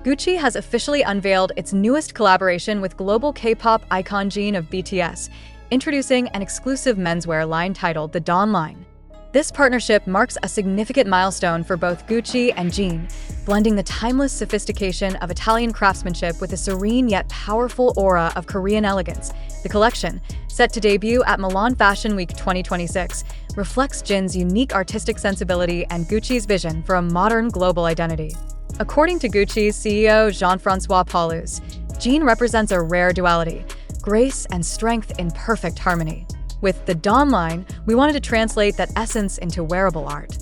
Gucci has officially unveiled its newest collaboration with global K-pop icon Jin of BTS, introducing an exclusive menswear line titled the Dawn line. This partnership marks a significant milestone for both Gucci and Jin, blending the timeless sophistication of Italian craftsmanship with the serene yet powerful aura of Korean elegance. The collection, set to debut at Milan Fashion Week 2026, reflects Jin's unique artistic sensibility and Gucci's vision for a modern global identity. According to Gucci's CEO Jean-François Paulus, Jin represents a rare duality, grace and strength in perfect harmony. With the Dawn line, we wanted to translate that essence into wearable art.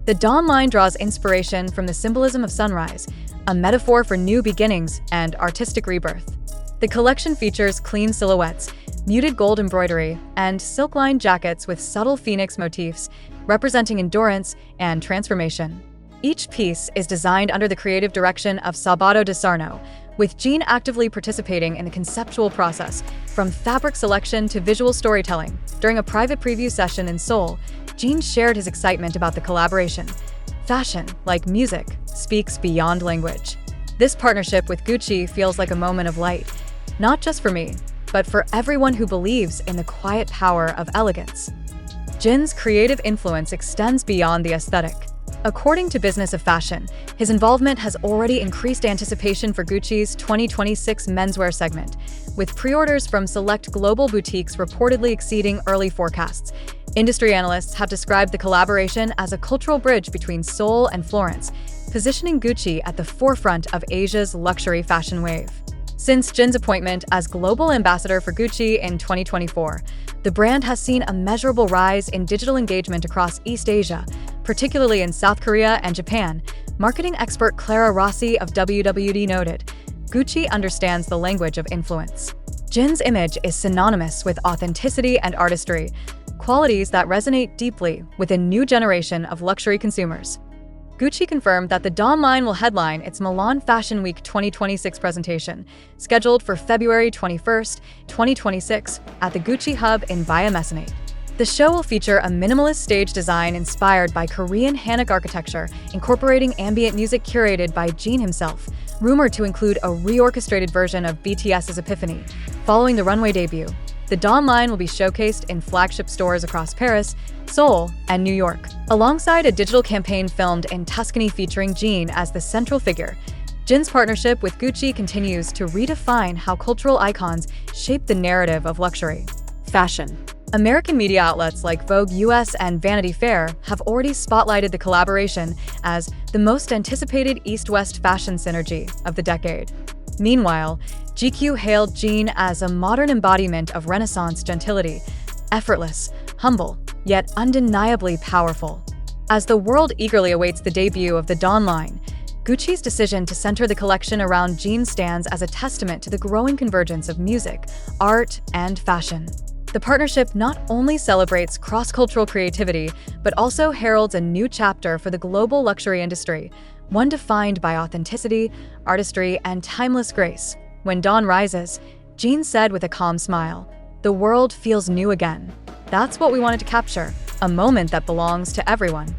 The Dawn line draws inspiration from the symbolism of sunrise, a metaphor for new beginnings and artistic rebirth. The collection features clean silhouettes, muted gold embroidery, and silk-lined jackets with subtle phoenix motifs, representing endurance and transformation. Each piece is designed under the creative direction of Sabato De Sarno, with Jin actively participating in the conceptual process, from fabric selection to visual storytelling. During a private preview session in Seoul, Jin shared his excitement about the collaboration. Fashion, like music, speaks beyond language. This partnership with Gucci feels like a moment of light, not just for me, but for everyone who believes in the quiet power of elegance. Jin's creative influence extends beyond the aesthetic. According to Business of Fashion, his involvement has already increased anticipation for Gucci's 2026 menswear segment, with pre-orders from select global boutiques reportedly exceeding early forecasts. Industry analysts have described the collaboration as a cultural bridge between Seoul and Florence, positioning Gucci at the forefront of Asia's luxury fashion wave. Since Jin's appointment as global ambassador for Gucci in 2024, the brand has seen a measurable rise in digital engagement across East Asia, particularly in South Korea and Japan. Marketing expert Clara Rossi of WWD noted, "Gucci understands the language of influence." Jin's image is synonymous with authenticity and artistry, qualities that resonate deeply with a new generation of luxury consumers. Gucci confirmed that the Dawn line will headline its Milan Fashion Week 2026 presentation, scheduled for February 21, 2026, at the Gucci Hub in Via Messina. The show will feature a minimalist stage design inspired by Korean Hanok architecture, incorporating ambient music curated by Jin himself, rumored to include a reorchestrated version of BTS's Epiphany. Following the runway debut, the Dawn line will be showcased in flagship stores across Paris, Seoul, and New York, alongside a digital campaign filmed in Tuscany featuring Jin as the central figure. Jin's partnership with Gucci continues to redefine how cultural icons shape the narrative of luxury. Fashion. American media outlets like Vogue US and Vanity Fair have already spotlighted the collaboration as the most anticipated East-West fashion synergy of the decade. Meanwhile, GQ hailed Jin as a modern embodiment of Renaissance gentility, effortless, humble, yet undeniably powerful. As the world eagerly awaits the debut of the Dawn line, Gucci's decision to center the collection around Jin stands as a testament to the growing convergence of music, art, and fashion. The partnership not only celebrates cross-cultural creativity, but also heralds a new chapter for the global luxury industry, one defined by authenticity, artistry, and timeless grace. When dawn rises, Jin said with a calm smile, "The world feels new again." That's what we wanted to capture, a moment that belongs to everyone.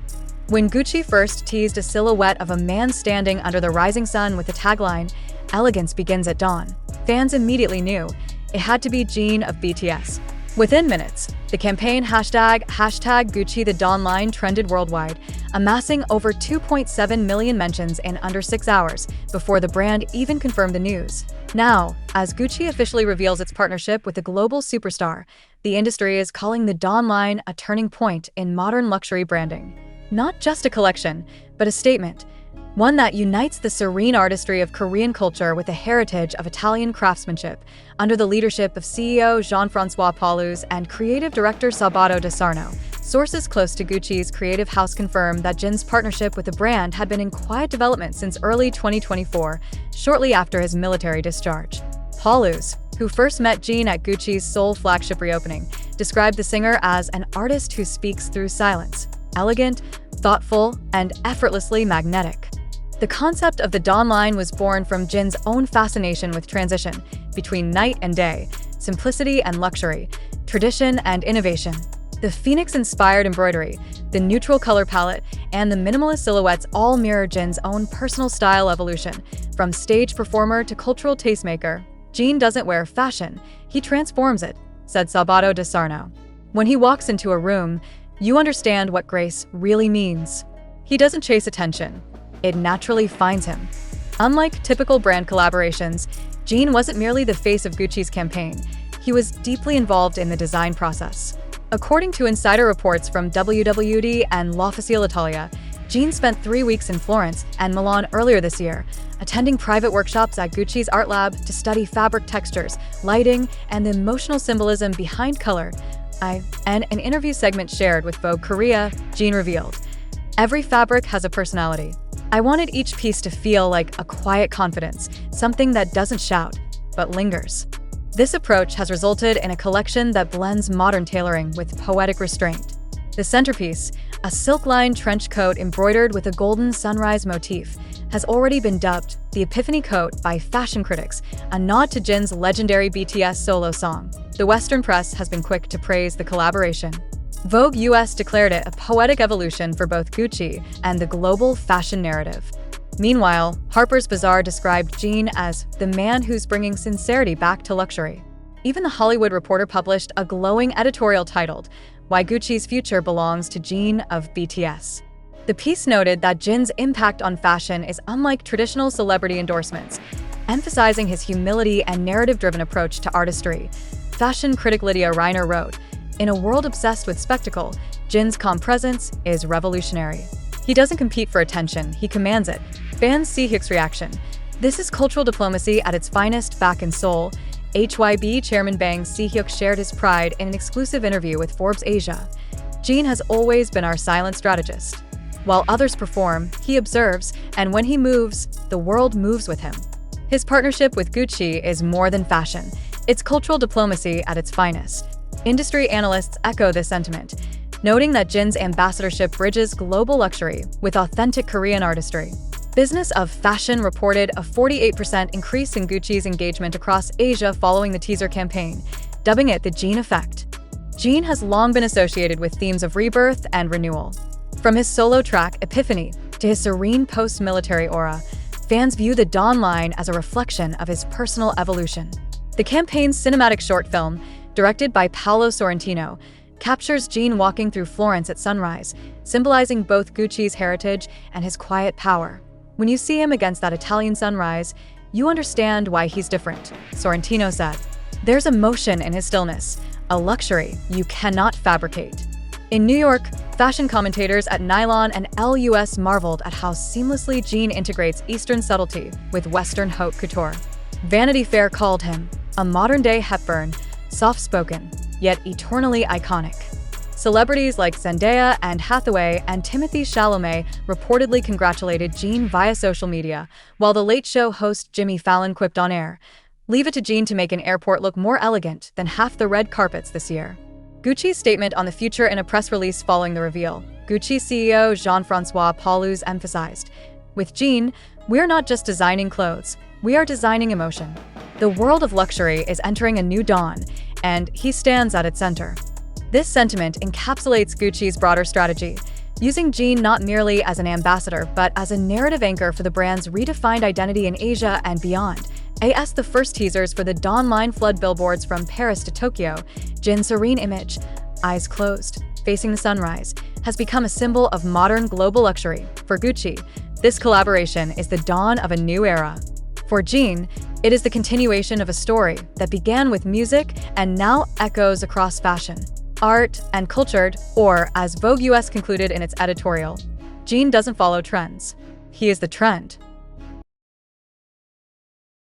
When Gucci first teased a silhouette of a man standing under the rising sun with the tagline, "Elegance begins at dawn," fans immediately knew it had to be Jin of BTS. Within minutes, the campaign hashtag Gucci the Dawn line trended worldwide, amassing over 2.7 million mentions in under 6 hours before the brand even confirmed the news. Now, as Gucci officially reveals its partnership with a global superstar, the industry is calling the Dawn line a turning point in modern luxury branding. Not just a collection, but a statement, one that unites the serene artistry of Korean culture with the heritage of Italian craftsmanship, under the leadership of CEO Jean-François Paulus and creative director Sabato De Sarno. Sources close to Gucci's creative house confirm that Jin's partnership with the brand had been in quiet development since early 2024, shortly after his military discharge. Paulus, who first met Jin at Gucci's Seoul flagship reopening, described the singer as an artist who speaks through silence, elegant, thoughtful, and effortlessly magnetic. The concept of the Dawn line was born from Jin's own fascination with transition between night and day, simplicity and luxury, tradition and innovation. The phoenix-inspired embroidery, the neutral color palette, and the minimalist silhouettes all mirror Jin's own personal style evolution. From stage performer to cultural tastemaker, Jin doesn't wear fashion, he transforms it, said Sabato de Sarno. When he walks into a room, you understand what grace really means. He doesn't chase attention. It naturally finds him. Unlike typical brand collaborations, Jin wasn't merely the face of Gucci's campaign. He was deeply involved in the design process. According to insider reports from WWD and L'Officiel Italia, Jin spent 3 weeks in Florence and Milan earlier this year, attending private workshops at Gucci's art lab to study fabric textures, lighting, and the emotional symbolism behind color. In an interview segment shared with Vogue Korea, Jin revealed, "Every fabric has a personality. I wanted each piece to feel like a quiet confidence, something that doesn't shout, but lingers." This approach has resulted in a collection that blends modern tailoring with poetic restraint. The centerpiece, a silk-lined trench coat embroidered with a golden sunrise motif, has already been dubbed the Epiphany coat by fashion critics, a nod to Jin's legendary BTS solo song. The Western press has been quick to praise the collaboration. Vogue US declared it a poetic evolution for both Gucci and the global fashion narrative. Meanwhile, Harper's Bazaar described Jin as the man who's bringing sincerity back to luxury. Even The Hollywood Reporter published a glowing editorial titled, "Why Gucci's Future Belongs to Jin of BTS." The piece noted that Jin's impact on fashion is unlike traditional celebrity endorsements, emphasizing his humility and narrative-driven approach to artistry. Fashion critic Lydia Reiner wrote, "In a world obsessed with spectacle, Jin's calm presence is revolutionary. He doesn't compete for attention, he commands it." Fans see Hyuk's reaction. "This is cultural diplomacy at its finest back in Seoul." HYB chairman Bang Si-hyuk shared his pride in an exclusive interview with Forbes Asia. "Jin has always been our silent strategist. While others perform, he observes, and when he moves, the world moves with him." His partnership with Gucci is more than fashion. It's cultural diplomacy at its finest. Industry analysts echo this sentiment, noting that Jin's ambassadorship bridges global luxury with authentic Korean artistry. Business of Fashion reported a 48% increase in Gucci's engagement across Asia following the teaser campaign, dubbing it the Jin effect. Jin has long been associated with themes of rebirth and renewal. From his solo track, Epiphany, to his serene post-military aura, fans view the Dawn line as a reflection of his personal evolution. The campaign's cinematic short film, directed by Paolo Sorrentino, captures Jin walking through Florence at sunrise, symbolizing both Gucci's heritage and his quiet power. "When you see him against that Italian sunrise, you understand why he's different," Sorrentino said. "There's emotion in his stillness, a luxury you cannot fabricate." In New York, fashion commentators at Nylon and LUS marveled at how seamlessly Jin integrates Eastern subtlety with Western haute couture. Vanity Fair called him a modern-day Hepburn, soft-spoken, yet eternally iconic. Celebrities like Zendaya and Hathaway and Timothée Chalamet reportedly congratulated Jin via social media, while The Late Show host Jimmy Fallon quipped on air, "Leave it to Jin to make an airport look more elegant than half the red carpets this year." Gucci's statement on the future in a press release following the reveal. Gucci CEO Jean-François Paulus emphasized, "With Jin, we're not just designing clothes, we are designing emotion. The world of luxury is entering a new dawn, and he stands at its center." This sentiment encapsulates Gucci's broader strategy, using Jin not merely as an ambassador but as a narrative anchor for the brand's redefined identity in Asia and beyond. As the first teasers for the Dawn line flood billboards from Paris to Tokyo, Jin's serene image, eyes closed, facing the sunrise, has become a symbol of modern global luxury. For Gucci, this collaboration is the dawn of a new era. For Jin, it is the continuation of a story that began with music and now echoes across fashion, art, and culture, or, as Vogue US concluded in its editorial, Jin doesn't follow trends. He is the trend.